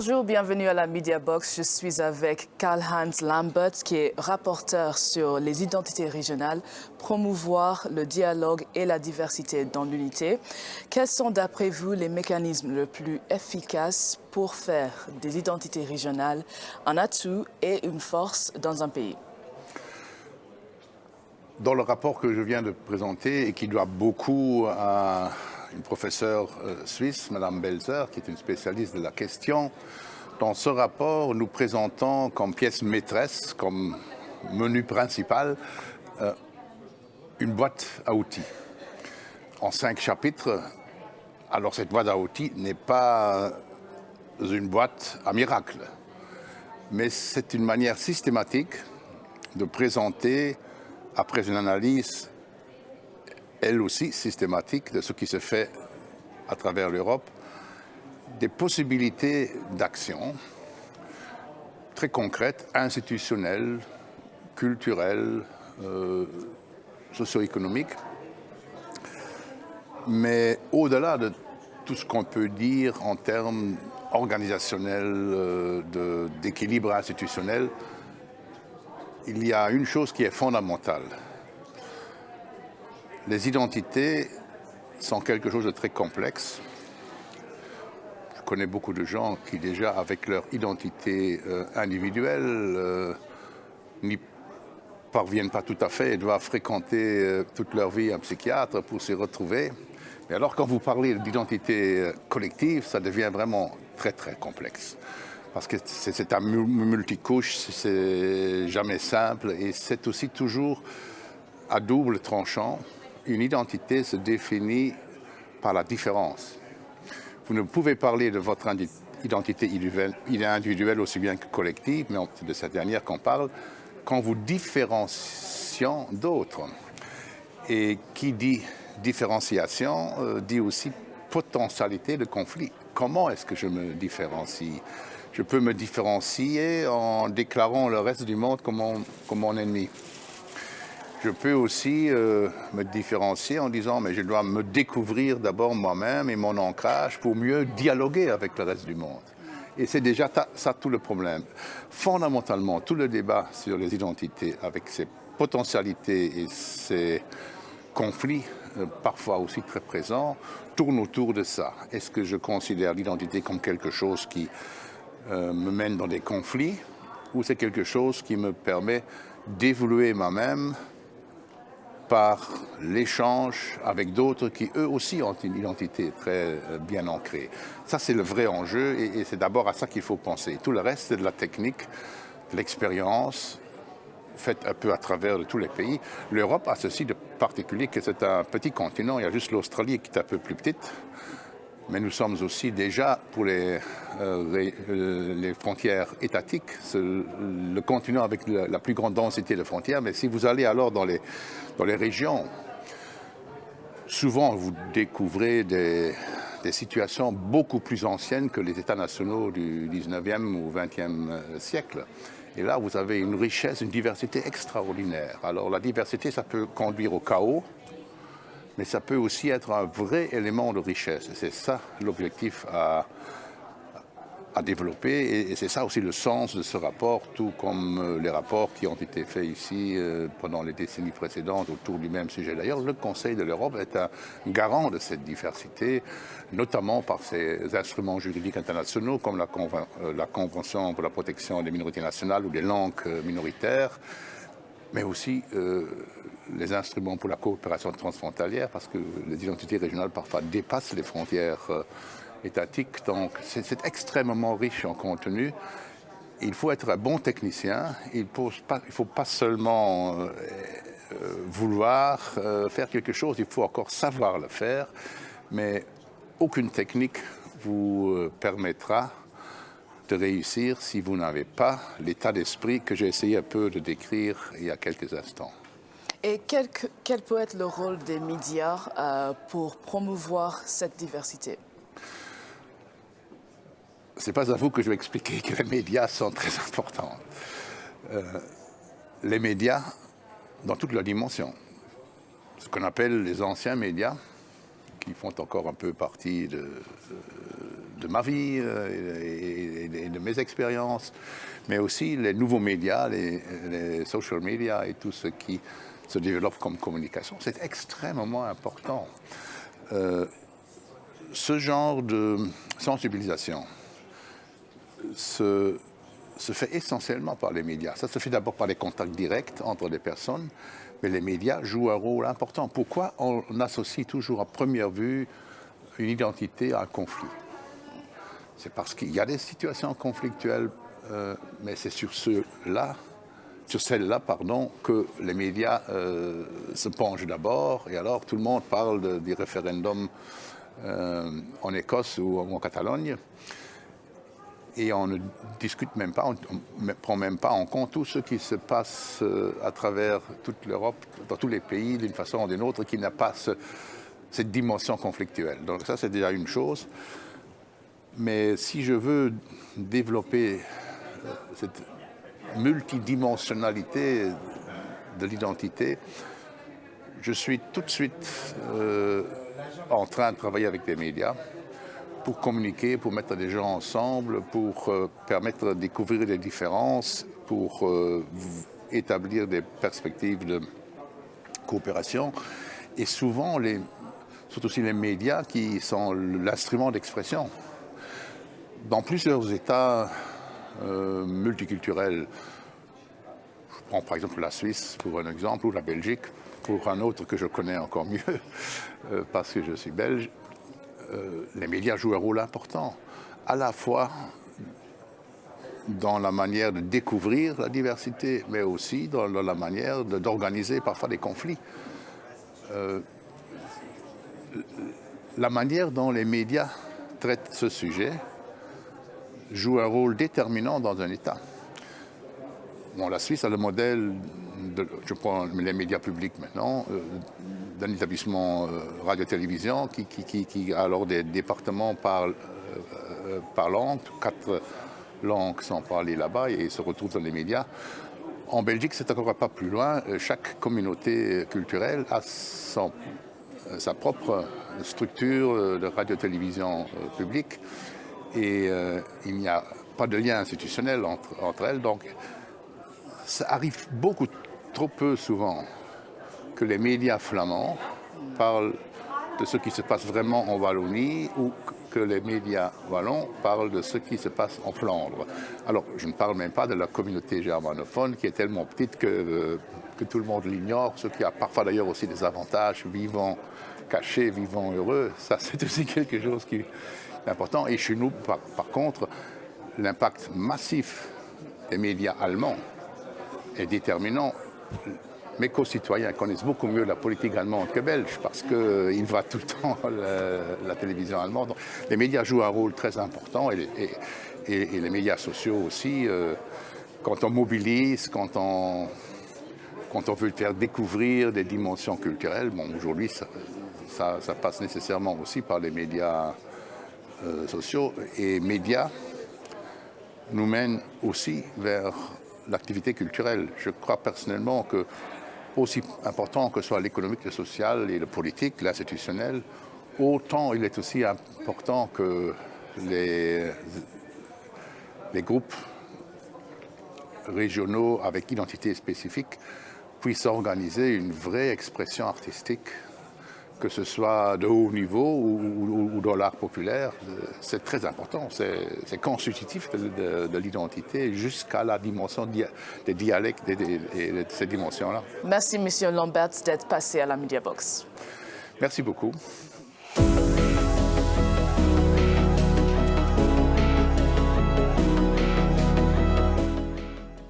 Bonjour, bienvenue à la Media Box. Je suis avec Karl-Heinz Lambert, qui est rapporteur sur les identités régionales, promouvoir le dialogue et la diversité dans l'unité. Quels sont, d'après vous, les mécanismes les plus efficaces pour faire des identités régionales un atout et une force dans un pays? Dans le rapport que je viens de présenter et qui doit beaucoup à une professeure suisse, Madame Belzer, qui est une spécialiste de la question, dans ce rapport, nous présentons comme pièce maîtresse, comme menu principal, une boîte à outils en 5 chapitres. Alors cette boîte à outils n'est pas une boîte à miracle, mais c'est une manière systématique de présenter, après une analyse, elle aussi systématique, de ce qui se fait à travers l'Europe, des possibilités d'action très concrètes, institutionnelles, culturelles, socio-économiques, mais au-delà de tout ce qu'on peut dire en termes organisationnels, d'équilibre institutionnel, il y a une chose qui est fondamentale. Les identités sont quelque chose de très complexe. Je connais beaucoup de gens qui déjà, avec leur identité individuelle, n'y parviennent pas tout à fait et doivent fréquenter toute leur vie un psychiatre pour s'y retrouver. Mais alors quand vous parlez d'identité collective, ça devient vraiment très très complexe. Parce que c'est un multicouche, c'est jamais simple et c'est aussi toujours à double tranchant. Une identité se définit par la différence. Vous ne pouvez parler de votre identité individuelle aussi bien que collective, mais c'est de cette dernière qu'on parle, quand vous différenciant d'autres. Et qui dit différenciation dit aussi potentialité de conflit. Comment est-ce que je me différencie? Je peux me différencier en déclarant le reste du monde comme mon ennemi. Je peux aussi me différencier en disant mais je dois me découvrir d'abord moi-même et mon ancrage pour mieux dialoguer avec le reste du monde. Et c'est déjà ça tout le problème. Fondamentalement, tout le débat sur les identités avec ses potentialités et ses conflits, parfois aussi très présents, tourne autour de ça. Est-ce que je considère l'identité comme quelque chose qui me mène dans des conflits ou c'est quelque chose qui me permet d'évoluer moi-même par l'échange avec d'autres qui, eux aussi, ont une identité très bien ancrée. Ça, c'est le vrai enjeu et c'est d'abord à ça qu'il faut penser. Tout le reste, c'est de la technique, de l'expérience, faite un peu à travers de tous les pays. L'Europe a ceci de particulier que c'est un petit continent. Il y a juste l'Australie qui est un peu plus petite. Mais nous sommes aussi déjà, pour les frontières étatiques, le continent avec la plus grande densité de frontières. Mais si vous allez alors dans les régions, souvent vous découvrez des situations beaucoup plus anciennes que les États nationaux du 19e ou 20e siècle. Et là, vous avez une richesse, une diversité extraordinaire. Alors la diversité, ça peut conduire au chaos, mais ça peut aussi être un vrai élément de richesse. Et c'est ça l'objectif à développer. Et c'est ça aussi le sens de ce rapport, tout comme les rapports qui ont été faits ici pendant les décennies précédentes autour du même sujet. D'ailleurs, le Conseil de l'Europe est un garant de cette diversité, notamment par ses instruments juridiques internationaux, comme la Convention pour la protection des minorités nationales ou des langues minoritaires, mais aussi les instruments pour la coopération transfrontalière, parce que les identités régionales parfois dépassent les frontières étatiques. Donc c'est extrêmement riche en contenu. Il faut être un bon technicien. Il ne faut pas seulement vouloir faire quelque chose, il faut encore savoir le faire. Mais aucune technique vous permettra de réussir si vous n'avez pas l'état d'esprit que j'ai essayé un peu de décrire il y a quelques instants. Et quel peut être le rôle des médias pour promouvoir cette diversité? Ce n'est pas à vous que je vais expliquer que les médias sont très importants. Les médias, dans toute leur dimension, ce qu'on appelle les anciens médias, qui font encore un peu partie de ma vie et de mes expériences, mais aussi les nouveaux médias, les social media et tout ce qui se développe comme communication. C'est extrêmement important. Ce genre de sensibilisation se fait essentiellement par les médias. Ça se fait d'abord par les contacts directs entre les personnes, mais les médias jouent un rôle important. Pourquoi on associe toujours à première vue une identité à un conflit? C'est parce qu'il y a des situations conflictuelles, mais c'est sur celle-là, que les médias se penchent d'abord, et alors tout le monde parle du référendum en Écosse ou en Catalogne, et on ne discute même pas, on ne prend même pas en compte tout ce qui se passe à travers toute l'Europe, dans tous les pays, d'une façon ou d'une autre, qui n'a pas cette dimension conflictuelle. Donc ça, c'est déjà une chose. Mais si je veux développer cette multidimensionnalité de l'identité, je suis tout de suite en train de travailler avec les médias pour communiquer, pour mettre des gens ensemble, pour permettre de découvrir des différences, pour établir des perspectives de coopération. Et souvent, sont aussi les médias qui sont l'instrument d'expression. Dans plusieurs États multiculturels, je prends par exemple la Suisse pour un exemple, ou la Belgique pour un autre que je connais encore mieux parce que je suis belge, les médias jouent un rôle important, à la fois dans la manière de découvrir la diversité, mais aussi dans la manière d'organiser parfois des conflits. La manière dont les médias traitent ce sujet joue un rôle déterminant dans un État. Bon, la Suisse a le modèle, je prends les médias publics maintenant, d'un établissement radio-télévision qui a alors des départements par langue, 4 langues sont parlées là-bas et se retrouvent dans les médias. En Belgique, c'est encore pas plus loin. Chaque communauté culturelle a sa propre structure de radio-télévision publique. Et il n'y a pas de lien institutionnel entre elles. Donc, ça arrive beaucoup trop peu souvent que les médias flamands parlent de ce qui se passe vraiment en Wallonie ou que les médias wallons parlent de ce qui se passe en Flandre. Alors, je ne parle même pas de la communauté germanophone qui est tellement petite que tout le monde l'ignore, ce qui a parfois d'ailleurs aussi des avantages, vivant cachés, vivant heureux. Ça, c'est aussi quelque chose qui est important. Et chez nous, par contre, l'impact massif des médias allemands est déterminant. Mes concitoyens connaissent beaucoup mieux la politique allemande que belge parce qu'ils voient tout le temps la télévision allemande. Donc, les médias jouent un rôle très important et les médias sociaux aussi. Quand on mobilise, quand on veut faire découvrir des dimensions culturelles, bon, aujourd'hui, ça passe nécessairement aussi par les médias sociaux. Et médias nous mènent aussi vers l'activité culturelle. Je crois personnellement que, aussi important que soit l'économique, le social et le politique, l'institutionnel, autant il est aussi important que les groupes régionaux avec identité spécifique puissent organiser une vraie expression artistique, que ce soit de haut niveau ou dans l'art populaire. C'est très important, c'est constitutif de l'identité jusqu'à la dimension des dialectes et de ces dimensions-là. Merci, M. Lambert, d'être passé à la Media Box. Merci beaucoup.